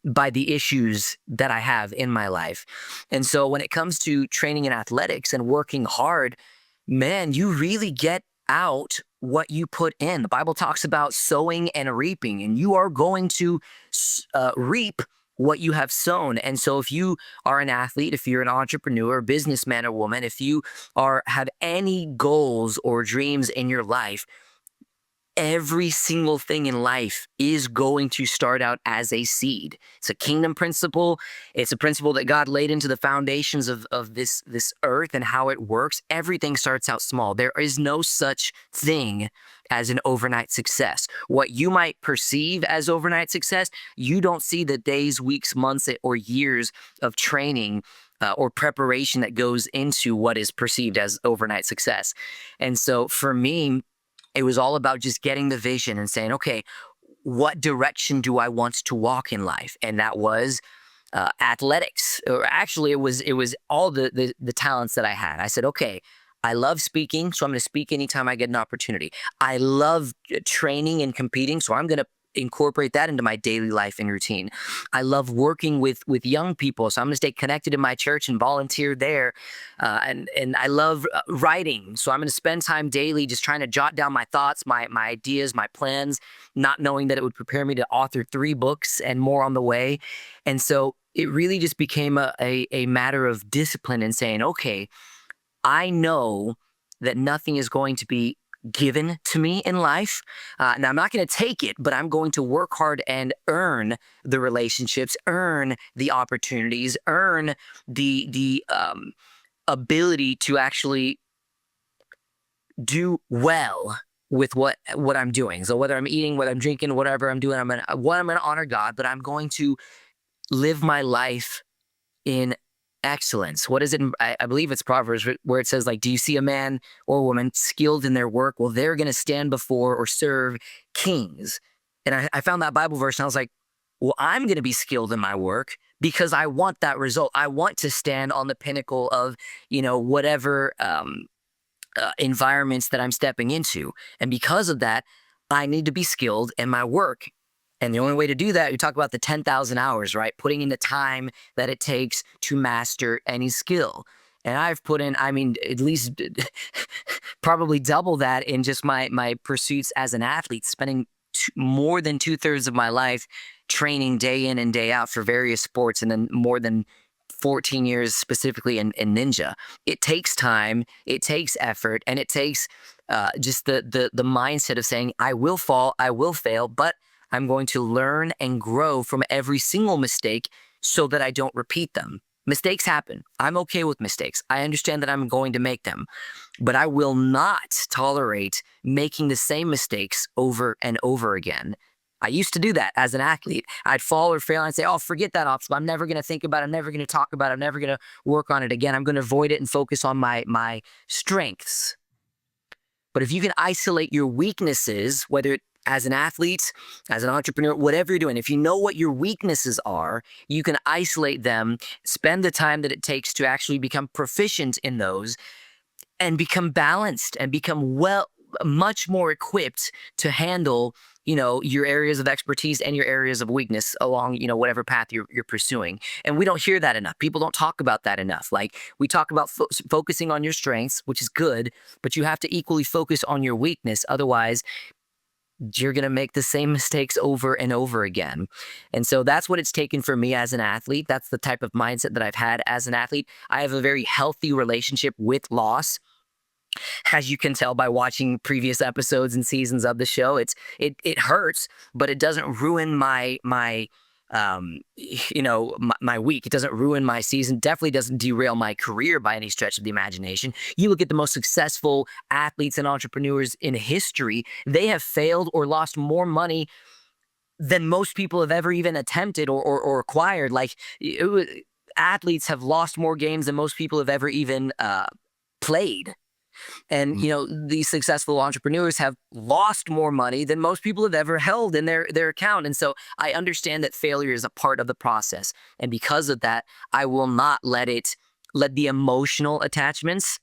by the issues that I have in my life. And so when it comes to training in athletics and working hard, man, you really get out what you put in. The Bible talks about sowing and reaping, and you are going to reap what you have sown. And so if you are an athlete, if you're an entrepreneur, businessman or woman, if you have any goals or dreams in your life, every single thing in life is going to start out as a seed. It's a kingdom principle. It's a principle that God laid into the foundations of this earth and how it works. Everything starts out small. There is no such thing as an overnight success. What you might perceive as overnight success, you don't see the days, weeks, months, or years of training or preparation that goes into what is perceived as overnight success. And so for me, it was all about just getting the vision and saying, okay, what direction do I want to walk in life? And that was athletics. Or actually, it was all the talents that I had. I said, okay, I love speaking, so I'm going to speak anytime I get an opportunity. I love training and competing, so I'm going to incorporate that into my daily life and routine. I love working with young people, so I'm going to stay connected in my church and volunteer there. And I love writing, so I'm going to spend time daily just trying to jot down my thoughts, my ideas, my plans, not knowing that it would prepare me to author 3 books and more on the way. And so it really just became a matter of discipline and saying, okay, I know that nothing is going to be given to me in life. Now, I'm not going to take it, but I'm going to work hard and earn the relationships, earn the opportunities, earn the ability to actually do well with what I'm doing. So whether I'm eating, whether I'm drinking, whatever I'm doing, I'm going to honor God, but I'm going to live my life in excellence. What is it? I believe it's Proverbs where it says, like, do you see a man or woman skilled in their work? Well, they're going to stand before or serve kings. And I found that Bible verse and I was like, well, I'm going to be skilled in my work because I want that result. I want to stand on the pinnacle of, whatever environments that I'm stepping into. And because of that, I need to be skilled in my work. And the only way to do that, you talk about the 10,000 hours, right? Putting in the time that it takes to master any skill. And I've put in, I mean, at least probably double that in just my pursuits as an athlete, spending more than 2/3 of my life training day in and day out for various sports, and then more than 14 years specifically in ninja. It takes time, it takes effort, and it takes just the mindset of saying, I will fall, I will fail, but I'm going to learn and grow from every single mistake so that I don't repeat them. Mistakes happen. I'm okay with mistakes. I understand that I'm going to make them, but I will not tolerate making the same mistakes over and over again. I used to do that as an athlete. I'd fall or fail and I'd say, oh, forget that obstacle. I'm never going to think about it. I'm never going to talk about it. I'm never going to work on it again. I'm going to avoid it and focus on my strengths. But if you can isolate your weaknesses, whether as an athlete, as an entrepreneur, whatever you're doing, if you know what your weaknesses are, you can isolate them, spend the time that it takes to actually become proficient in those, and become balanced and become much more equipped to handle, your areas of expertise and your areas of weakness along, whatever path you're pursuing. And we don't hear that enough. People don't talk about that enough. Like, we talk about focusing on your strengths, which is good, but you have to equally focus on your weakness. Otherwise, you're going to make the same mistakes over and over again. And so that's what it's taken for me as an athlete. That's the type of mindset that I've had as an athlete. I have a very healthy relationship with loss. As you can tell by watching previous episodes and seasons of the show, it hurts, but it doesn't ruin my week. It doesn't ruin my season. Definitely doesn't derail my career by any stretch of the imagination. You look at the most successful athletes and entrepreneurs in history, they have failed or lost more money than most people have ever even attempted or acquired. Like, athletes have lost more games than most people have ever even played. And, these successful entrepreneurs have lost more money than most people have ever held in their account. And so I understand that failure is a part of the process. And because of that, I will not let the emotional attachments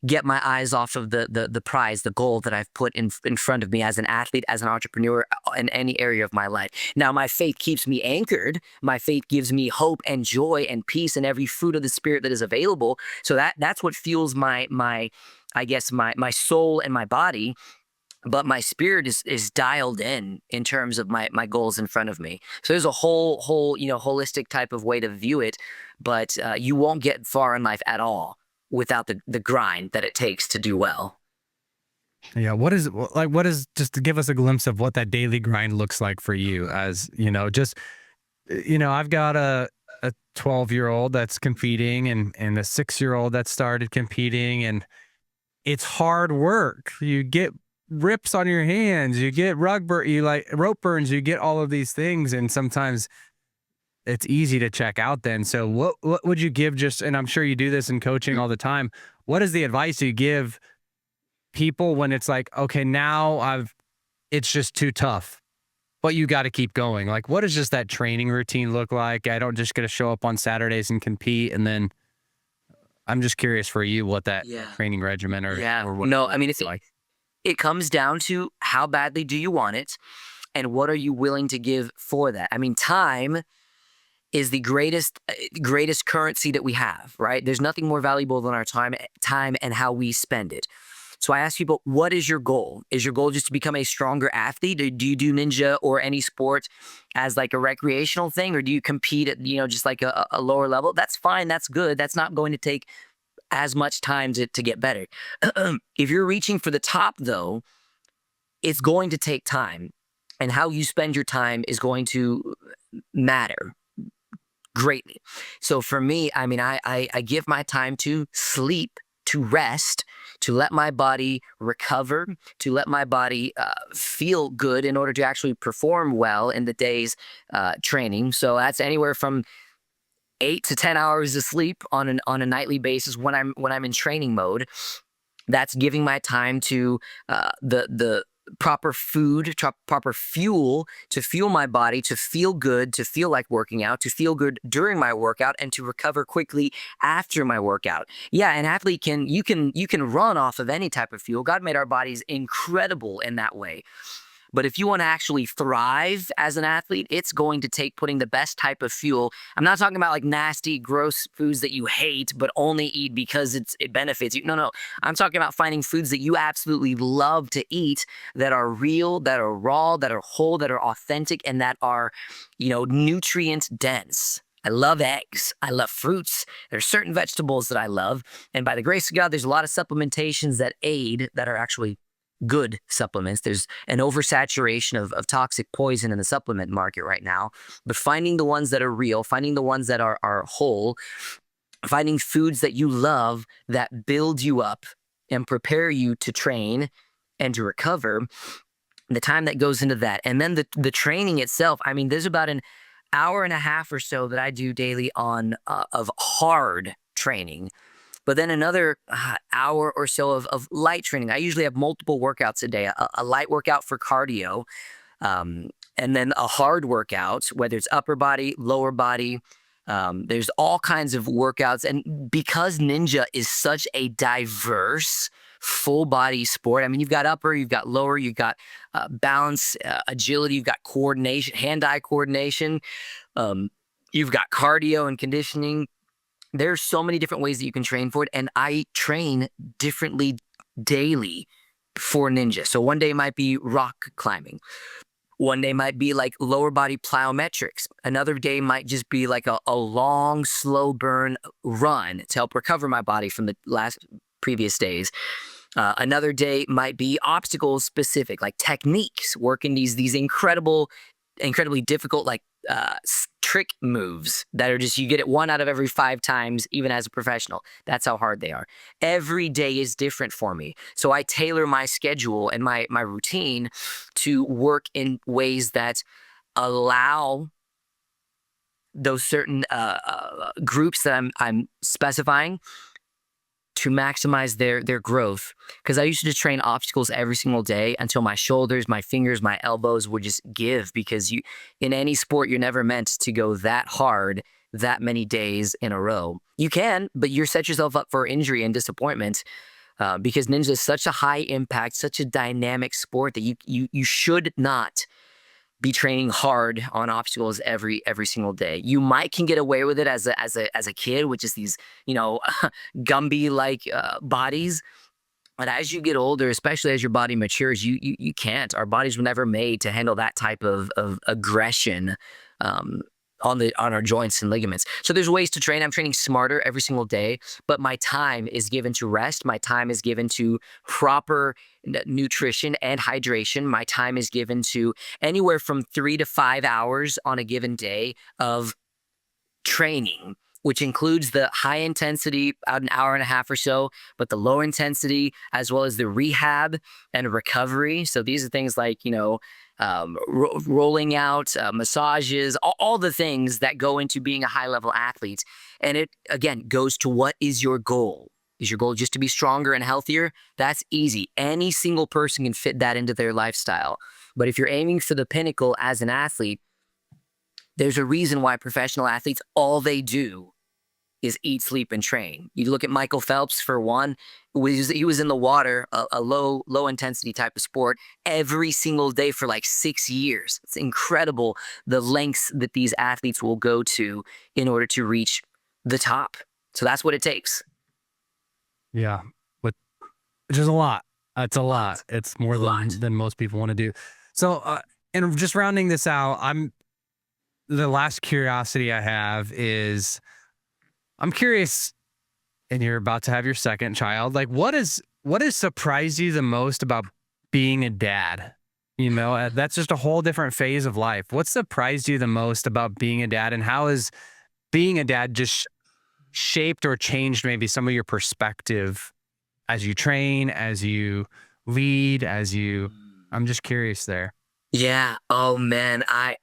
get my eyes off of the prize, the goal that I've put in front of me as an athlete, as an entrepreneur, in any area of my life. Now, my faith keeps me anchored. My faith gives me hope and joy and peace and every fruit of the Spirit that is available. So that's what fuels my soul and my body. But my spirit is dialed in terms of my goals in front of me. So there's a whole holistic type of way to view it, but you won't get far in life at all without the grind that it takes to do well. Yeah. What is just to give us a glimpse of what that daily grind looks like for you, as, I've got a 12-year-old that's competing and a 6-year-old that started competing, and it's hard work. You get rips on your hands, you get rope burns, you get all of these things. And sometimes it's easy to check out then. So what would you give, and I'm sure you do this in coaching all the time, what is the advice you give people when it's like, okay, now it's just too tough, but you got to keep going? Like, what does just that training routine look like? I don't just get to show up on Saturdays and compete. And then I'm just curious for you what that training regimen or what no, I mean, it's like. It comes down to how badly do you want it and what are you willing to give for that? I mean, time is the greatest currency that we have, right? There's nothing more valuable than our time and how we spend it. So I ask people, what is your goal? Is your goal just to become a stronger athlete? Do you do ninja or any sport as like a recreational thing? Or do you compete at, just like a lower level? That's fine. That's good. That's not going to take as much time to get better. If you're reaching for the top, though, it's going to take time. And how you spend your time is going to matter greatly. So for me, I mean, I give my time to sleep, to rest, to let my body recover, to let my body feel good in order to actually perform well in the day's training. So that's anywhere from 8 to 10 hours of sleep on a nightly basis when I'm in training mode. That's giving my time to the proper food, proper fuel to fuel my body, to feel good, to feel like working out, to feel good during my workout, and to recover quickly after my workout. Yeah, an athlete you can run off of any type of fuel. God made our bodies incredible in that way. But if you want to actually thrive as an athlete, it's going to take putting the best type of fuel. I'm not talking about like nasty, gross foods that you hate, but only eat because it benefits you. No, no. I'm talking about finding foods that you absolutely love to eat, that are real, that are raw, that are whole, that are authentic, and that are, nutrient dense. I love eggs. I love fruits. There's certain vegetables that I love. And by the grace of God, there's a lot of supplementations that aid, that are actually good supplements. There's an oversaturation of toxic poison in the supplement market right now. But finding the ones that are real, finding the ones that are whole, finding foods that you love that build you up and prepare you to train and to recover, the time that goes into that. And then the training itself, I mean, there's about an hour and a half or so that I do daily on of hard training, but then another hour or so of light training. I usually have multiple workouts a day, a light workout for cardio, and then a hard workout, whether it's upper body, lower body. There's all kinds of workouts. And because Ninja is such a diverse full body sport, I mean, you've got upper, you've got lower, you've got balance, agility, you've got coordination, hand-eye coordination, you've got cardio and conditioning. There's so many different ways that you can train for it. And I train differently daily for Ninja. So one day might be rock climbing. One day might be like lower body plyometrics. Another day might just be like a long, slow burn run to help recover my body from the previous days. Another day might be obstacles specific, like techniques, working these incredibly difficult, like trick moves that are just, you get it 1 out of every 5 times, even as a professional. That's how hard they are. Every day is different for me. So I tailor my schedule and my routine to work in ways that allow those certain groups that I'm specifying to maximize their growth. Because I used to just train obstacles every single day until my shoulders, my fingers, my elbows would just give, because in any sport, you're never meant to go that hard that many days in a row. You can, but you set yourself up for injury and disappointment, because Ninja is such a high impact, such a dynamic sport that you should not be training hard on obstacles every single day. You can get away with it as a kid, which is these, Gumby like bodies. But as you get older, especially as your body matures, you can't. Our bodies were never made to handle that type of aggression on our joints and ligaments. So there's ways to train. I'm training smarter every single day, but my time is given to rest. My time is given to proper nutrition and hydration. My time is given to anywhere from 3 to 5 hours on a given day of training, which includes the high intensity, about an hour and a half or so, but the low intensity, as well as the rehab and recovery. So these are things like, rolling out, massages, all the things that go into being a high-level athlete. And it, again, goes to, what is your goal? Is your goal just to be stronger and healthier? That's easy. Any single person can fit that into their lifestyle. But if you're aiming for the pinnacle as an athlete, there's a reason why professional athletes, all they do is eat, sleep, and train. You look at Michael Phelps, for one. He was in the water, a low intensity type of sport, every single day for like 6 years. It's incredible the lengths that these athletes will go to in order to reach the top. So that's what it takes. Yeah, which is a lot. It's a lot. It's more than most people want to do. So, and just rounding this out, the last curiosity I have is, I'm curious, and you're about to have your second child. Like, what has surprised you the most about being a dad? That's just a whole different phase of life. What surprised you the most about being a dad, and how has being a dad just shaped or changed maybe some of your perspective as you train, as you lead, I'm just curious there. Yeah. Oh man, I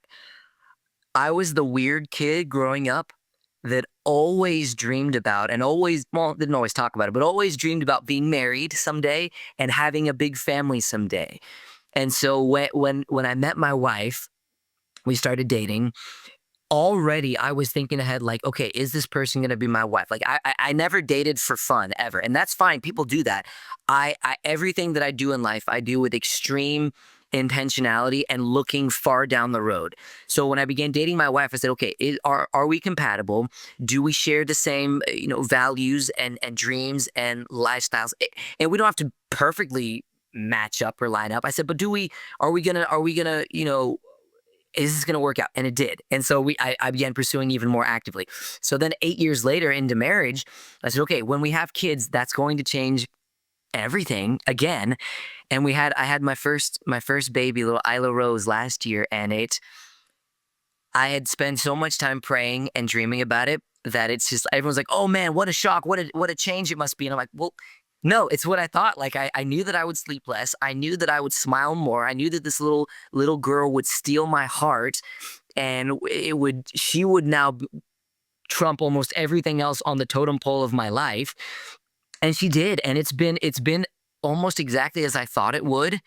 was the weird kid growing up that always dreamed about, and didn't always talk about it, but always dreamed about being married someday and having a big family someday. And so when I met my wife, we started dating. Already I was thinking ahead, like, okay, is this person going to be my wife? Like, I never dated for fun ever. And that's fine. People do that. Everything that I do in life, I do with extreme intentionality and looking far down the road. So when I began dating my wife, I said, okay, are we compatible? Do we share the same, values and dreams and lifestyles? And we don't have to perfectly match up or line up. I said, but are we gonna, is this going to work out? And it did. And so I began pursuing even more actively. So then 8 years later into marriage, I said, okay, when we have kids, that's going to change everything again. And I had my first baby, little Isla Rose, last year. And I had spent so much time praying and dreaming about it that it's just, everyone's like, oh man, what a shock. What a change it must be. And I'm like, well, no, it's what I thought. Like I knew that I would sleep less. I knew that I would smile more. I knew that this little girl would steal my heart, and she would now trump almost everything else on the totem pole of my life. And she did. And it's been almost exactly as I thought it would.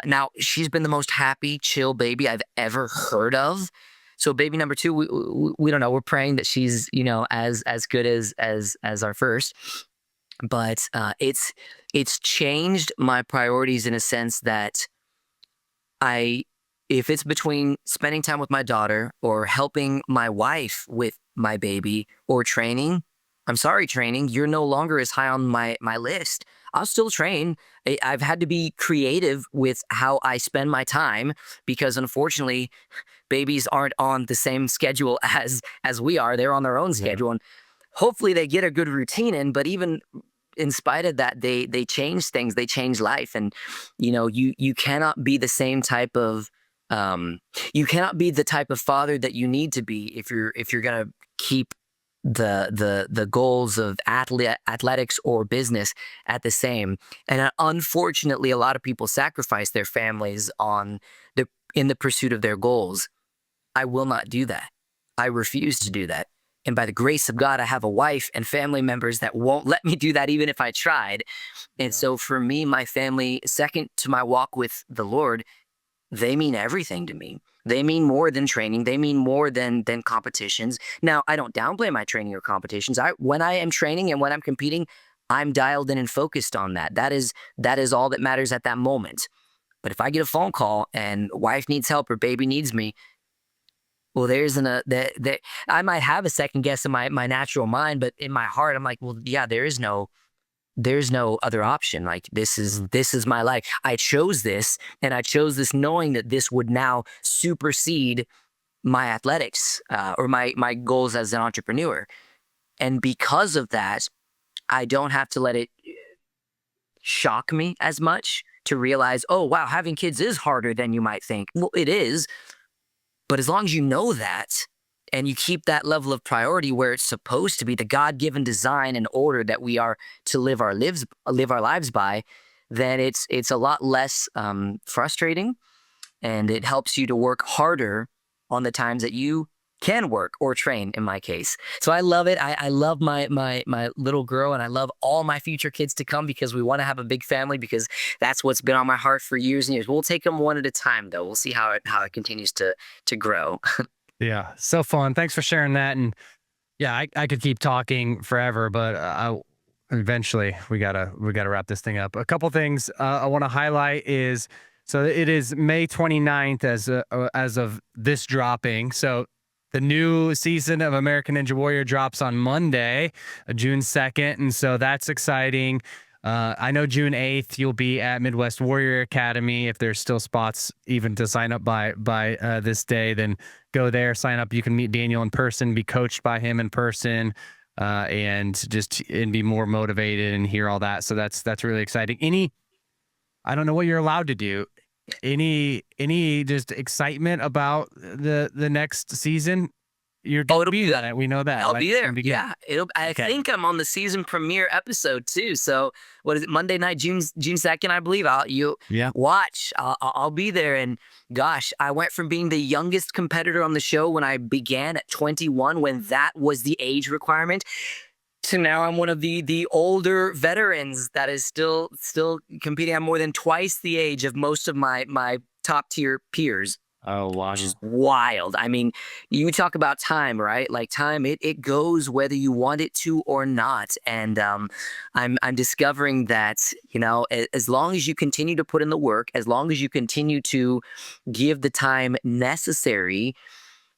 Now she's been the most happy, chill baby I've ever heard of. So baby number 2, we don't know. We're praying that she's, as good as our first. But it's changed my priorities in a sense that if it's between spending time with my daughter or helping my wife with my baby or training, I'm sorry, training, you're no longer as high on my list. I'll still train. I've had to be creative with how I spend my time because unfortunately, babies aren't on the same schedule as we are. They're on their own schedule. And hopefully they get a good routine in, but even in spite of that, they change things, they change life. And, you cannot be the same type of, you cannot be the type of father that you need to be if you're going to keep the goals of athletics or business at the same. And unfortunately, a lot of people sacrifice their families in the pursuit of their goals. I will not do that. I refuse to do that. And by the grace of God, I have a wife and family members that won't let me do that even if I tried. And so for me, my family, second to my walk with the Lord, they mean everything to me. They mean more than training. They mean more than competitions. Now, I don't downplay my training or competitions. When I am training and when I'm competing, I'm dialed in and focused on that. That is all that matters at that moment. But if I get a phone call and wife needs help or baby needs me, well, I might have a second guess in my natural mind, but in my heart, I'm like, well, yeah, there's no other option. Like this is my life. I chose this, and I chose this knowing that this would now supersede my athletics or my goals as an entrepreneur. And because of that, I don't have to let it shock me as much to realize, oh, wow, having kids is harder than you might think. Well, it is. But as long as you know that and you keep that level of priority where it's supposed to be, the God-given design and order that we are to live our lives by, then it's a lot less frustrating, and it helps you to work harder on the times that you can work or train in my case. So I love it. I love my little girl, and I love all my future kids to come because we want to have a big family, because that's what's been on my heart for years and years. We'll take them one at a time though. We'll see how it continues to grow. Yeah, so fun. Thanks for sharing that. And yeah, I could keep talking forever, but eventually we gotta wrap this thing up. A couple things I want to highlight is, so it is May 29th as of this dropping. So the new season of American Ninja Warrior drops on Monday, June 2nd. And so that's exciting. I know June 8th, you'll be at Midwest Warrior Academy. If there's still spots even to sign up by this day, then go there, sign up. You can meet Daniel in person, be coached by him in person, and be more motivated and hear all that. So that's really exciting. I don't know what you're allowed to do. Any just excitement about the next season? You're gonna be there. We know that. I'll be there. Yeah, I Okay. think I'm on the season premiere episode too. So what is it? Monday night, June 2nd, I believe. Watch. I'll be there. And gosh, I went from being the youngest competitor on the show when I began at 21, when that was the age requirement, to now I'm one of the older veterans that is still competing. I'm more than twice the age of most of my top tier peers. Oh, wow. which is wild. I mean, you talk about time, right? Like time, it goes whether you want it to or not. And I'm discovering that, you know, as long as you continue to put in the work, as long as you continue to give the time necessary,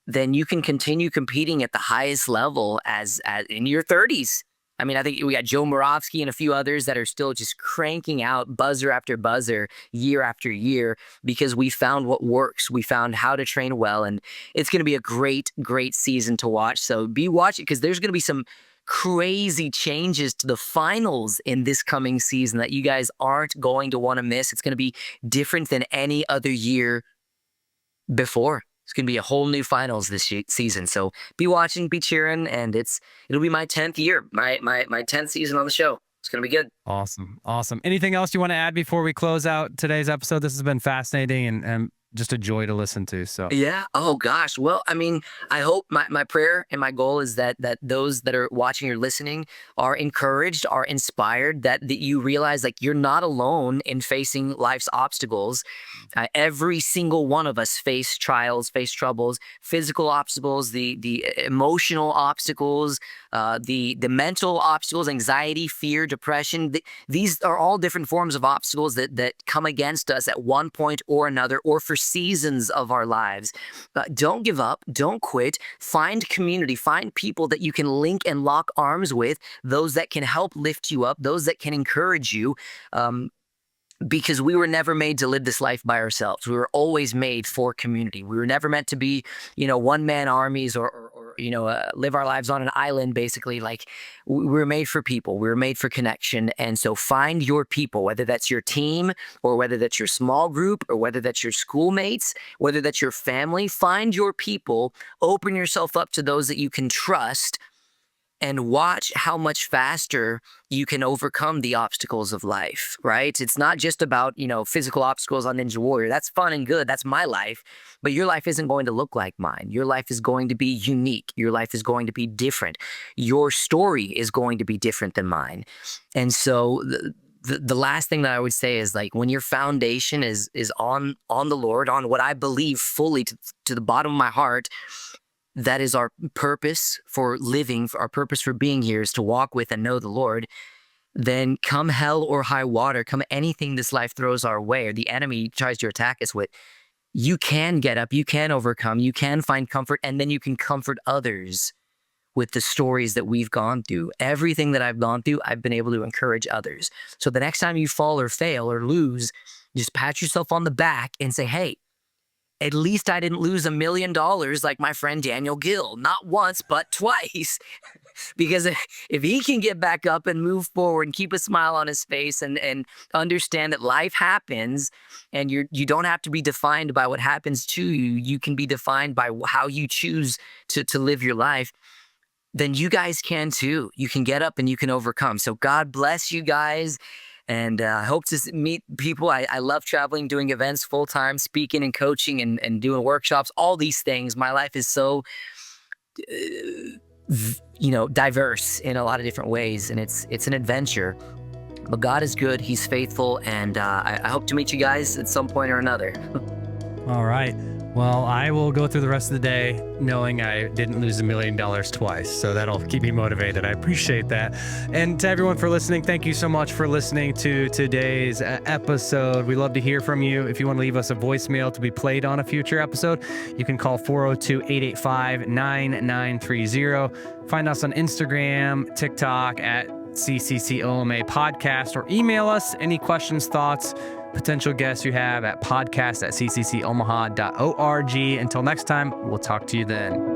then you can continue competing at the highest level as in your 30s. I mean, I think we got Joe Moravsky and a few others that are still just cranking out buzzer after buzzer, year after year, because we found what works. We found how to train well, and it's going to be a great, great season to watch. So be watching, because there's going to be some crazy changes to the finals in this coming season that you guys aren't going to want to miss. It's going to be different than any other year before. It's going to be a whole new finals this season. So be watching, be cheering, and it'll be my 10th year, my 10th season on the show. It's going to be good. Awesome. Awesome. Anything else you want to add before we close out today's episode? This has been fascinating and just a joy to listen to. So Yeah. Oh gosh. Well, I mean, I hope my prayer and my goal is that those that are watching or listening are encouraged, are inspired, that you realize like you're not alone in facing life's obstacles. Every single one of us face trials, face troubles, physical obstacles, the emotional obstacles, the mental obstacles, anxiety, fear, depression. These are all different forms of obstacles that come against us at one point or another, or for seasons of our lives. Don't give up. Don't quit. Find community. Find people that you can link and lock arms with, those that can help lift you up, those that can encourage you. Because we were never made to live this life by ourselves. We were always made for community. We were never meant to be, one-man armies or live our lives on an island, basically. Like, we were made for people. We were made for connection. And so find your people, whether that's your team or whether that's your small group or whether that's your schoolmates, whether that's your family. Find your people. Open yourself up to those that you can trust, and watch how much faster you can overcome the obstacles of life, right? It's not just about, physical obstacles on Ninja Warrior. That's fun and good. That's my life. But your life isn't going to look like mine. Your life is going to be unique. Your life is going to be different. Your story is going to be different than mine. And so the last thing that I would say is, like, when your foundation is on the Lord, on what I believe fully to the bottom of my heart, that is our purpose for living, our purpose for being here is to walk with and know the Lord. Then come hell or high water, come anything this life throws our way or the enemy tries to attack us with, you can get up, you can overcome, you can find comfort, and then you can comfort others with the stories that we've gone through. Everything that I've gone through, I've been able to encourage others. So the next time you fall or fail or lose, just pat yourself on the back and say, hey, at least I didn't lose $1 million like my friend Daniel Gil. Not once, but twice. Because if he can get back up and move forward and keep a smile on his face and understand that life happens and you don't have to be defined by what happens to you. You can be defined by how you choose to live your life. Then you guys can too. You can get up and you can overcome. So God bless you guys. And I hope to meet people. I love traveling, doing events full-time, speaking and coaching and doing workshops, all these things. My life is so, diverse in a lot of different ways. And it's an adventure. But God is good. He's faithful. And I hope to meet you guys at some point or another. all right. Well, I will go through the rest of the day knowing I didn't lose $1 million twice. So that'll keep me motivated. I appreciate that. And to everyone for listening, thank you so much for listening to today's episode. We love to hear from you. If you want to leave us a voicemail to be played on a future episode, you can call 402-885-9930. Find us on Instagram, TikTok at CCCOMA Podcast, or email us any questions, thoughts, potential guests you have at podcast@cccomaha.org. Until next time, we'll talk to you then.